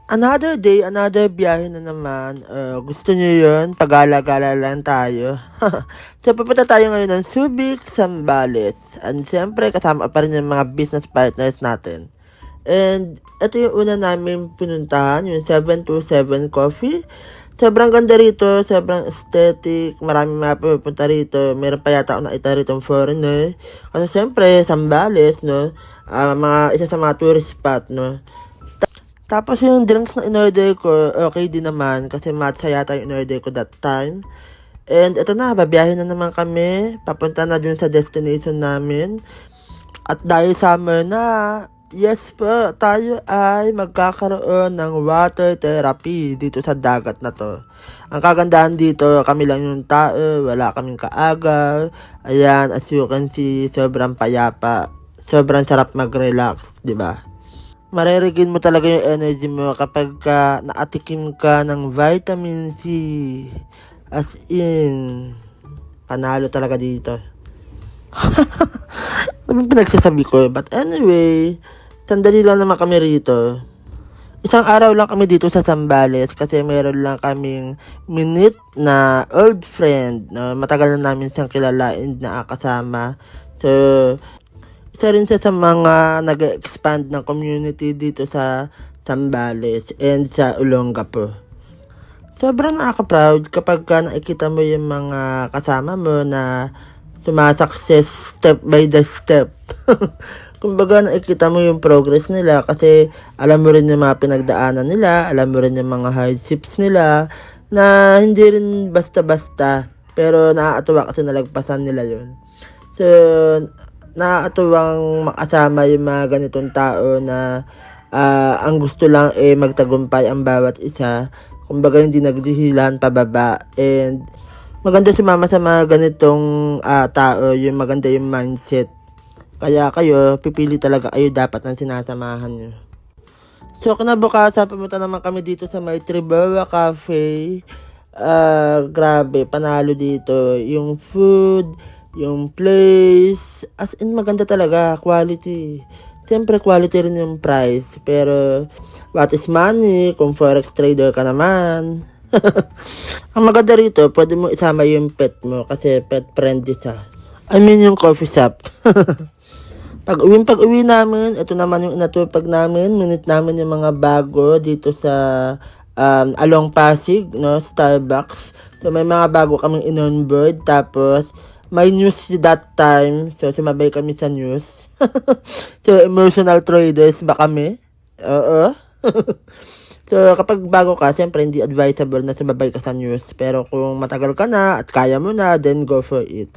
Another day, another biyahe na naman. Gusto nyo yun? Pagala-gala lang tayo. So, pupunta tayo ngayon ng Subic, Zambales. And siyempre, kasama pa rin yung mga business partners natin. And ito yung una namin pinuntahan, yung 727 Coffee. Sobrang ganda rito, sobrang aesthetic, maraming mga pupunta rito. Meron pa yata ako nakita rito foreigner. Kasi siyempre, Zambales, no? Isa sa mga tourist spot, no? Tapos yung drinks na in-order ko, okay din naman kasi matcha yata yung in-order ko that time. And ito na, babiyahin na naman kami. Papunta na dun sa destination namin. At dahil summer na, yes po, tayo ay magkakaroon ng water therapy dito sa dagat na to. Ang kagandahan dito, kami lang yung tao, wala kaming kaagaw. Ayan, as you can see, sobrang payapa. Sobrang sarap mag-relax, di ba? Marerigin mo talaga yung energy mo kapag naatikim ka ng vitamin C. As in, panalo talaga dito. Ano bang pinagsasabi ko? But anyway, sandali lang naman kami rito. Isang araw lang kami dito sa Zambales kasi meron lang kaming minute na old friend na matagal na namin siyang kilala and nakakasama. So, isa rin siya sa mga nag-expand ng community dito sa Zambales and sa Olongapo. Sobrang nakaka-proud kapag nakikita mo yung mga kasama mo na sumasukses step by the step. Kumbaga nakikita mo yung progress nila kasi alam mo rin yung mga pinagdaanan nila, alam mo rin yung mga hardships nila na hindi rin basta-basta pero nakakatuwa kasi nalagpasan nila yun. So, nakakatuwang makasama yung mga ganitong tao na ang gusto lang magtagumpay ang bawat isa. Kumbaga hindi nagdihilan pababa. And maganda sumama sa mga ganitong tao, yung maganda yung mindset. Kaya kayo, pipili talaga kayo dapat ng sinasamahan nyo. So kinabukasan, pumunta naman kami dito sa may Triboa Cafe. Grabe, panalo dito. Yung food, yung place, as in maganda talaga, quality. Siyempre quality rin yung price, pero what is money kung forex trader ka naman. Ang maganda rito, pwede mo isama yung pet mo kasi pet friendly siya. I mean yung coffee shop. Pag-uwi namin, ito naman yung inatupag namin, minute namin yung mga bago dito sa Along Pasig, no, Starbucks. So may mga bago kaming in-onboard, tapos may news that time. So, sumabay kami sa news. So, emotional traders ba kami? Oo. So, kapag bago ka, siyempre hindi advisable na sumabay ka sa news. Pero kung matagal ka na at kaya mo na, then go for it.